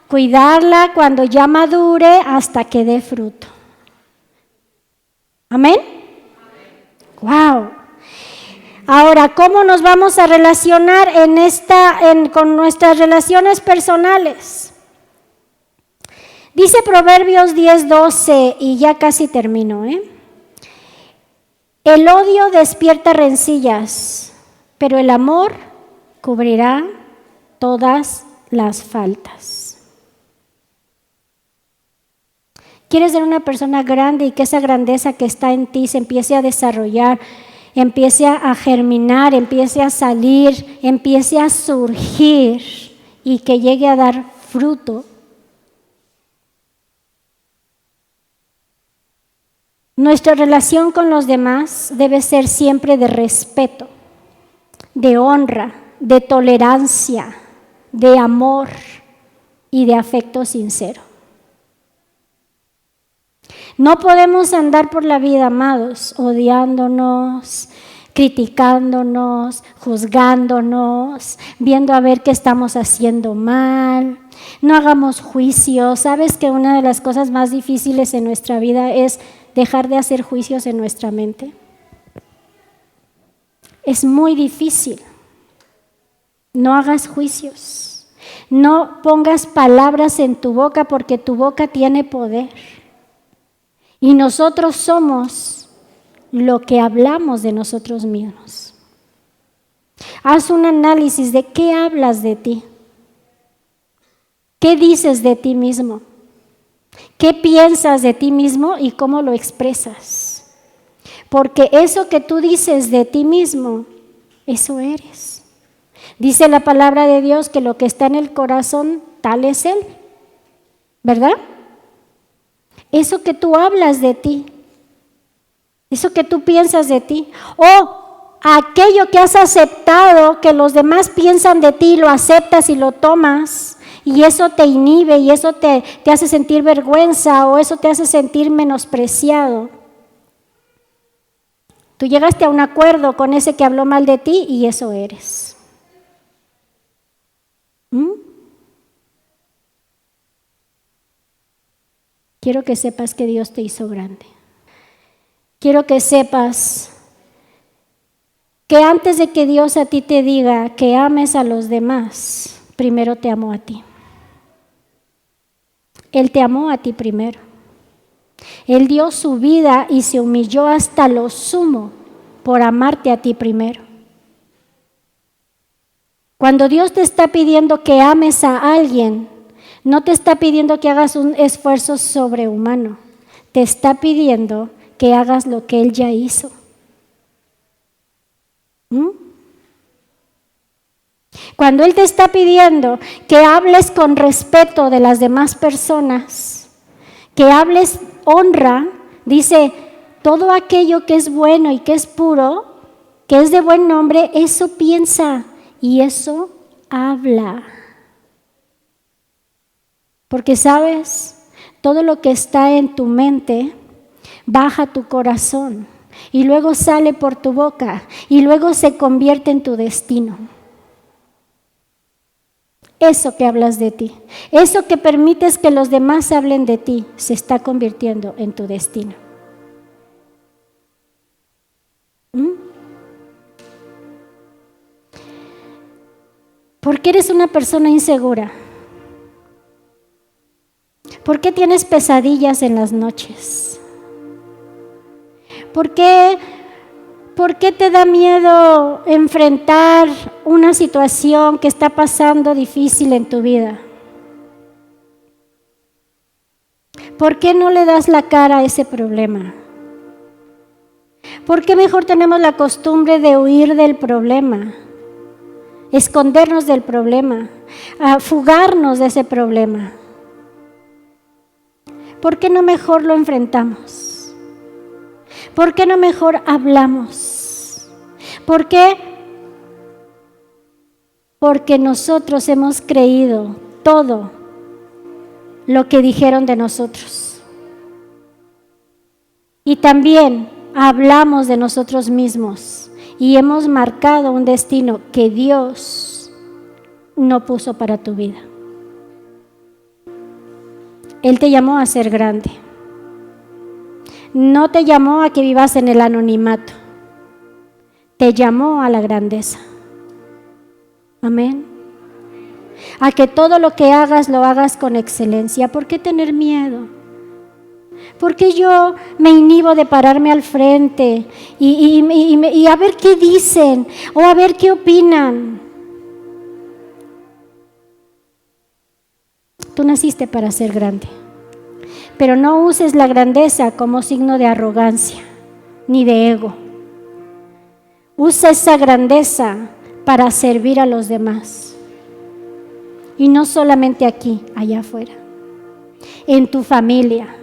Cuidarla cuando ya madure hasta que dé fruto. ¿Amén? Wow. Ahora, ¿cómo nos vamos a relacionar con nuestras relaciones personales? Dice Proverbios 10:12, y ya casi termino, El odio despierta rencillas, pero el amor cubrirá todas las faltas. ¿Quieres ser una persona grande y que esa grandeza que está en ti se empiece a desarrollar, empiece a germinar, empiece a salir, empiece a surgir y que llegue a dar fruto? Nuestra relación con los demás debe ser siempre de respeto, de honra, de tolerancia, de amor y de afecto sincero. No podemos andar por la vida, amados, odiándonos, criticándonos, juzgándonos, viendo a ver qué estamos haciendo mal. No hagamos juicios. ¿Sabes que una de las cosas más difíciles en nuestra vida es dejar de hacer juicios en nuestra mente? Es muy difícil. No hagas juicios. No pongas palabras en tu boca porque tu boca tiene poder. Y nosotros somos lo que hablamos de nosotros mismos. Haz un análisis de qué hablas de ti. ¿Qué dices de ti mismo? ¿Qué piensas de ti mismo y cómo lo expresas? Porque eso que tú dices de ti mismo, eso eres. Dice la palabra de Dios que lo que está en el corazón, tal es Él. ¿Verdad? Eso que tú hablas de ti, eso que tú piensas de ti, o aquello que has aceptado, que los demás piensan de ti, lo aceptas y lo tomas, y eso te inhibe, y eso te hace sentir vergüenza, o eso te hace sentir menospreciado. Tú llegaste a un acuerdo con ese que habló mal de ti, y eso eres. Quiero que sepas que Dios te hizo grande. Quiero que sepas que antes de que Dios a ti te diga que ames a los demás, primero te amó a ti. Él te amó a ti primero. Él dio su vida y se humilló hasta lo sumo por amarte a ti primero. Cuando Dios te está pidiendo que ames a alguien, No te está pidiendo que hagas un esfuerzo sobrehumano. Te está pidiendo que hagas lo que Él ya hizo. Cuando Él te está pidiendo que hables con respeto de las demás personas, que hables honra, dice, todo aquello que es bueno y que es puro, que es de buen nombre, eso piensa y eso habla. Porque sabes, todo lo que está en tu mente baja a tu corazón y luego sale por tu boca y luego se convierte en tu destino. Eso que hablas de ti, eso que permites que los demás hablen de ti, se está convirtiendo en tu destino. ¿Por qué eres una persona insegura? ¿Por qué tienes pesadillas en las noches? ¿Por qué te da miedo enfrentar una situación que está pasando difícil en tu vida? ¿Por qué no le das la cara a ese problema? ¿Por qué mejor tenemos la costumbre de huir del problema? Escondernos del problema, fugarnos de ese problema. ¿Por qué no mejor lo enfrentamos? ¿Por qué no mejor hablamos? ¿Por qué? Porque nosotros hemos creído todo lo que dijeron de nosotros. Y también hablamos de nosotros mismos y hemos marcado un destino que Dios no puso para tu vida. Él te llamó a ser grande. No te llamó a que vivas en el anonimato. Te llamó a la grandeza. Amén. A que todo lo que hagas lo hagas con excelencia. ¿Por qué tener miedo? ¿Por qué yo me inhibo de pararme al frente y a ver qué dicen o a ver qué opinan? Tú naciste para ser grande, pero no uses la grandeza como signo de arrogancia ni de ego. Usa esa grandeza para servir a los demás. Y no solamente aquí, allá afuera, en tu familia.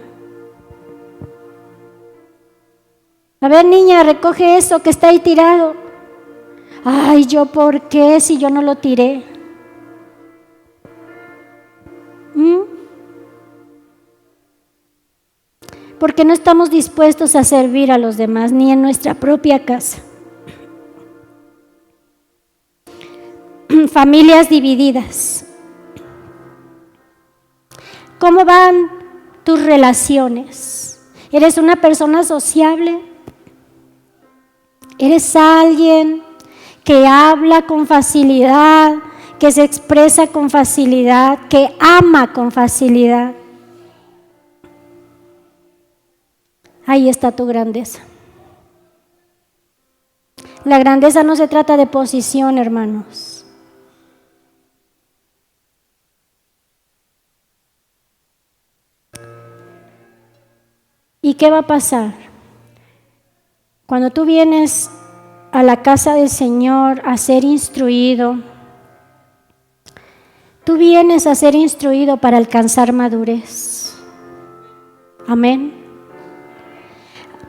A ver, niña, recoge eso que está ahí tirado. Ay, ¿yo por qué si yo no lo tiré? Porque no estamos dispuestos a servir a los demás, ni en nuestra propia casa. Familias divididas. ¿Cómo van tus relaciones? ¿Eres una persona sociable? ¿Eres alguien que habla con facilidad, que se expresa con facilidad, que ama con facilidad? Ahí está tu grandeza. La grandeza no se trata de posición, hermanos. ¿Y qué va a pasar? Cuando tú vienes a la casa del Señor a ser instruido, tú vienes a ser instruido para alcanzar madurez. Amén.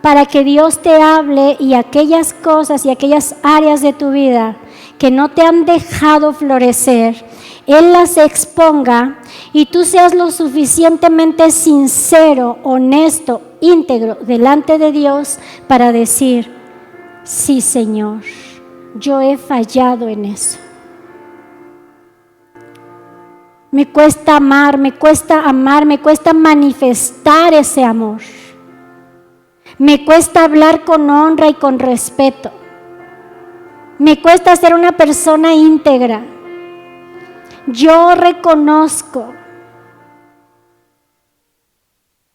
Para que Dios te hable y aquellas cosas y aquellas áreas de tu vida que no te han dejado florecer, Él las exponga y tú seas lo suficientemente sincero, honesto, íntegro delante de Dios para decir: sí, Señor, yo he fallado en eso. Me cuesta amar, me cuesta manifestar ese amor. Me cuesta hablar con honra y con respeto. Me cuesta ser una persona íntegra. Yo reconozco.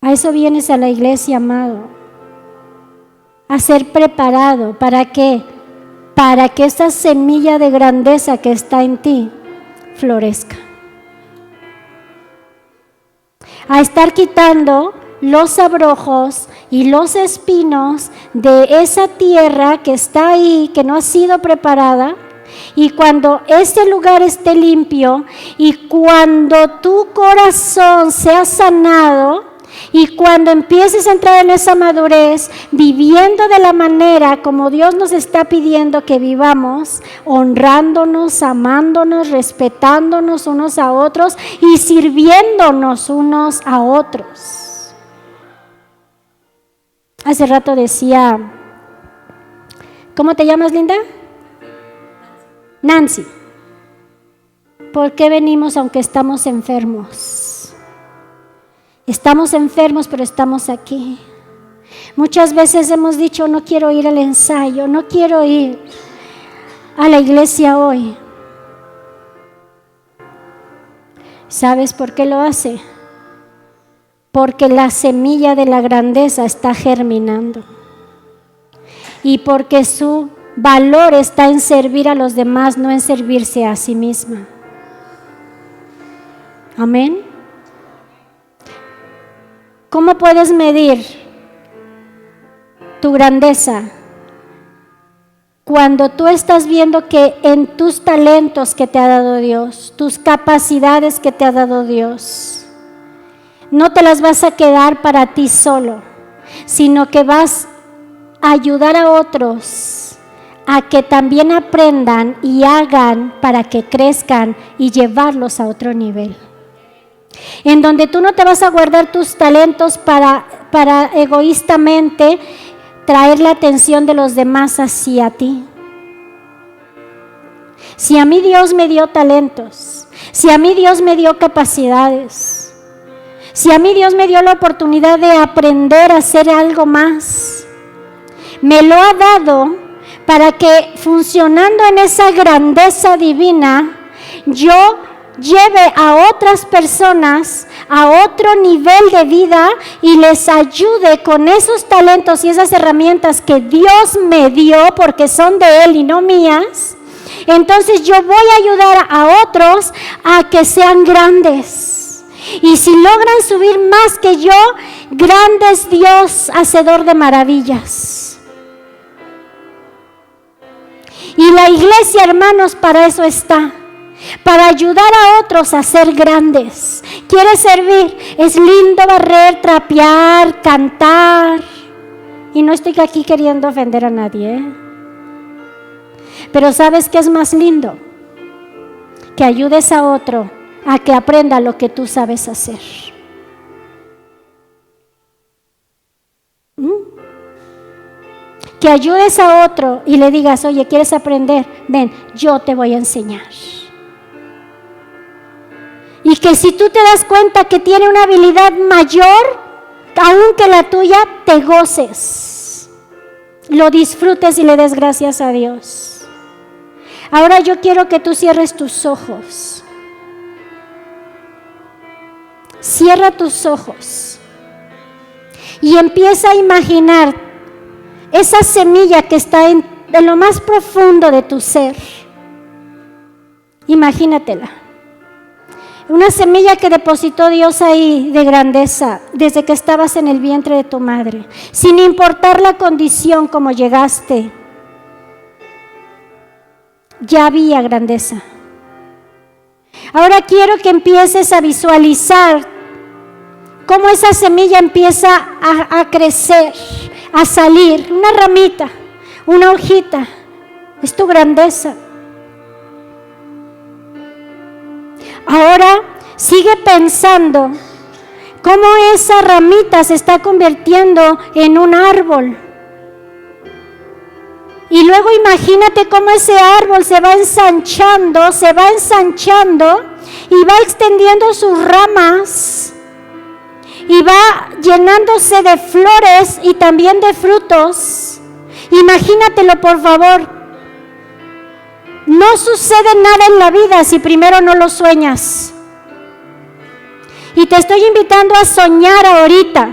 A eso vienes a la iglesia, amado. A ser preparado. ¿Para qué? Para que esa semilla de grandeza que está en ti florezca. a estar quitando los abrojos y los espinos de esa tierra que está ahí, que no ha sido preparada. Y cuando ese lugar esté limpio y cuando tu corazón sea sanado y cuando empieces a entrar en esa madurez, viviendo de la manera como Dios nos está pidiendo que vivamos, honrándonos, amándonos, respetándonos unos a otros y sirviéndonos unos a otros. Hace rato decía, ¿cómo te llamas, linda? Nancy. ¿Por qué venimos aunque estamos enfermos? Estamos enfermos, pero estamos aquí. Muchas veces hemos dicho, no quiero ir al ensayo, no quiero ir a la iglesia hoy. ¿Sabes por qué lo hace? Porque la semilla de la grandeza está germinando. Y porque su valor está en servir a los demás, no en servirse a sí misma. Amén. ¿Cómo puedes medir tu grandeza? Cuando tú estás viendo que en tus talentos que te ha dado Dios, tus capacidades que te ha dado Dios, no te las vas a quedar para ti solo, sino que vas a ayudar a otros a que también aprendan y hagan para que crezcan y llevarlos a otro nivel. En donde tú no te vas a guardar tus talentos para egoístamente traer la atención de los demás hacia ti. Si a mí Dios me dio talentos, si a mí Dios me dio capacidades, si a mí Dios me dio la oportunidad de aprender a hacer algo más, me lo ha dado para que funcionando en esa grandeza divina, yo lleve a otras personas a otro nivel de vida y les ayude con esos talentos y esas herramientas que Dios me dio porque son de Él y no mías. Entonces yo voy a ayudar a otros a que sean grandes. Y si logran subir más que yo, grande es Dios, hacedor de maravillas. Y la iglesia, hermanos, para eso está. Para ayudar a otros a ser grandes. ¿Quieres servir? Es lindo barrer, trapear, cantar. Y no estoy aquí queriendo ofender a nadie, Pero ¿sabes qué es más lindo? Que ayudes a otro a que aprenda lo que tú sabes hacer. Que ayudes a otro y le digas, oye, ¿quieres aprender? Ven, yo te voy a enseñar. Y que si tú te das cuenta que tiene una habilidad mayor, aún que la tuya, te goces, lo disfrutes y le des gracias a Dios. Ahora yo quiero que tú cierres tus ojos. Cierra tus ojos y empieza a imaginar esa semilla que está en lo más profundo de tu ser. Imagínatela. Una semilla que depositó Dios ahí de grandeza desde que estabas en el vientre de tu madre, sin importar la condición como llegaste. Ya había grandeza. Ahora quiero que empieces a visualizar cómo esa semilla empieza a crecer, a salir, una ramita, una hojita. Es tu grandeza. Ahora sigue pensando cómo esa ramita se está convirtiendo en un árbol. Y luego imagínate cómo ese árbol se va ensanchando y va extendiendo sus ramas y va llenándose de flores y también de frutos. Imagínatelo, por favor. No sucede nada en la vida si primero no lo sueñas. Y te estoy invitando a soñar ahorita,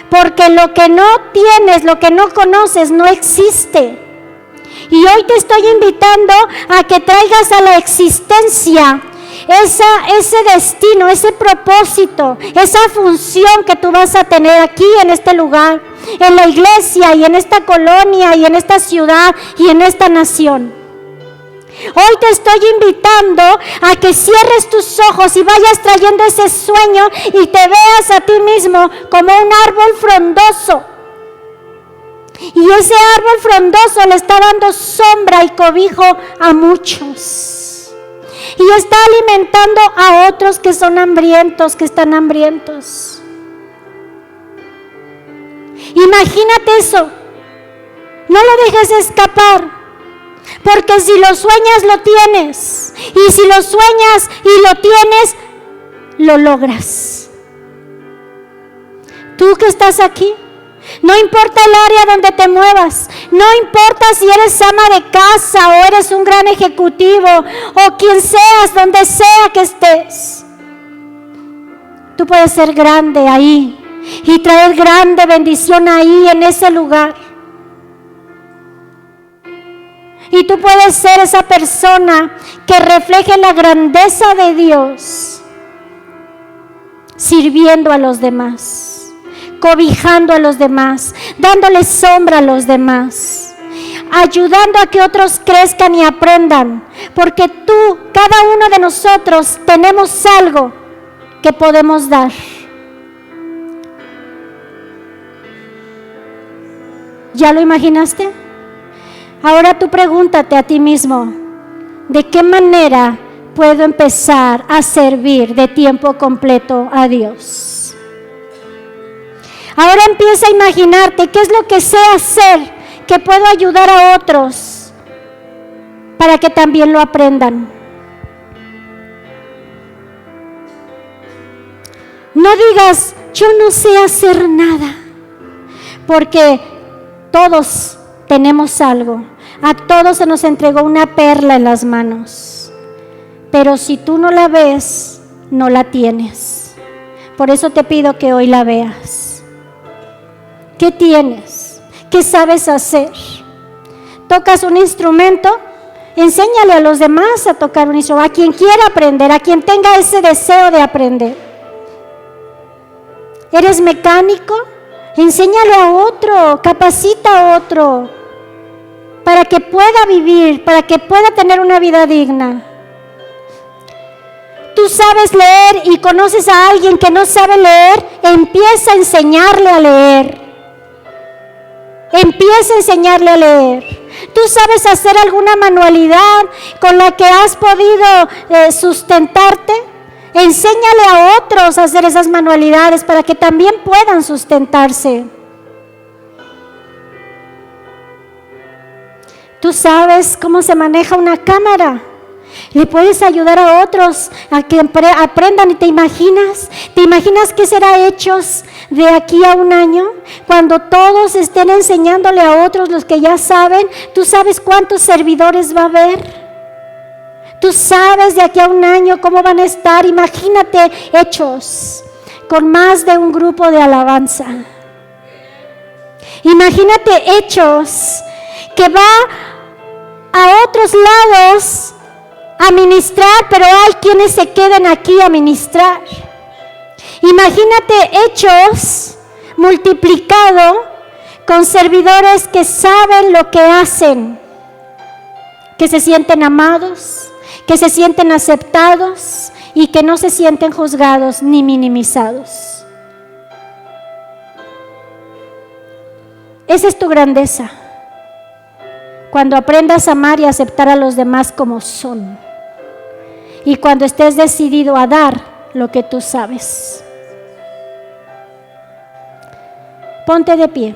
porque lo que no tienes, lo que no conoces, no existe. Y hoy te estoy invitando a que traigas a la existencia ese destino, ese propósito, esa función que tú vas a tener aquí en este lugar, en la iglesia y en esta colonia y en esta ciudad y en esta nación. Hoy te estoy invitando a que cierres tus ojos y vayas trayendo ese sueño y te veas a ti mismo como un árbol frondoso. Y ese árbol frondoso le está dando sombra y cobijo a muchos. Y está alimentando a otros que son hambrientos, que están hambrientos. Imagínate eso. No lo dejes escapar. Porque si lo sueñas, lo tienes. Y si lo sueñas y lo tienes, lo logras. Tú que estás aquí, no importa el área donde te muevas, no importa si eres ama de casa o eres un gran ejecutivo o quien seas, donde sea que estés, tú puedes ser grande ahí y traer grande bendición ahí en ese lugar. Y tú puedes ser esa persona que refleje la grandeza de Dios, sirviendo a los demás, cobijando a los demás, dándole sombra a los demás, ayudando a que otros crezcan y aprendan, porque tú, cada uno de nosotros, tenemos algo que podemos dar. ¿Ya lo imaginaste? Ahora tú pregúntate a ti mismo, ¿de qué manera puedo empezar a servir de tiempo completo a Dios? Ahora empieza a imaginarte qué es lo que sé hacer, que puedo ayudar a otros para que también lo aprendan. No digas, yo no sé hacer nada, porque todos tenemos algo. A todos se nos entregó una perla en las manos. Pero si tú no la ves, no la tienes. Por eso te pido que hoy la veas. ¿Qué tienes? ¿Qué sabes hacer? ¿Tocas un instrumento? Enséñale a los demás a tocar un instrumento. A quien quiera aprender, a quien tenga ese deseo de aprender. ¿Eres mecánico? Enséñale a otro, capacita a otro, para que pueda vivir, para que pueda tener una vida digna. Tú sabes leer y conoces a alguien que no sabe leer, empieza a enseñarle a leer. Empieza a enseñarle a leer. Tú sabes hacer alguna manualidad con la que has podido sustentarte, enséñale a otros a hacer esas manualidades para que también puedan sustentarse. Tú sabes cómo se maneja una cámara. Le puedes ayudar a otros a que aprendan. ¿Y te imaginas qué será Hechos de aquí a un año? Cuando todos estén enseñándole a otros los que ya saben, ¿tú sabes cuántos servidores va a haber? Tú sabes de aquí a un año cómo van a estar. Imagínate Hechos con más de un grupo de alabanza. Imagínate Hechos que va a otros lados a ministrar, pero hay quienes se quedan aquí a ministrar. Imagínate Hechos multiplicado con servidores que saben lo que hacen, que se sienten amados, que se sienten aceptados y que no se sienten juzgados ni minimizados. Esa es tu grandeza. Cuando aprendas a amar y aceptar a los demás como son. Y cuando estés decidido a dar lo que tú sabes. Ponte de pie.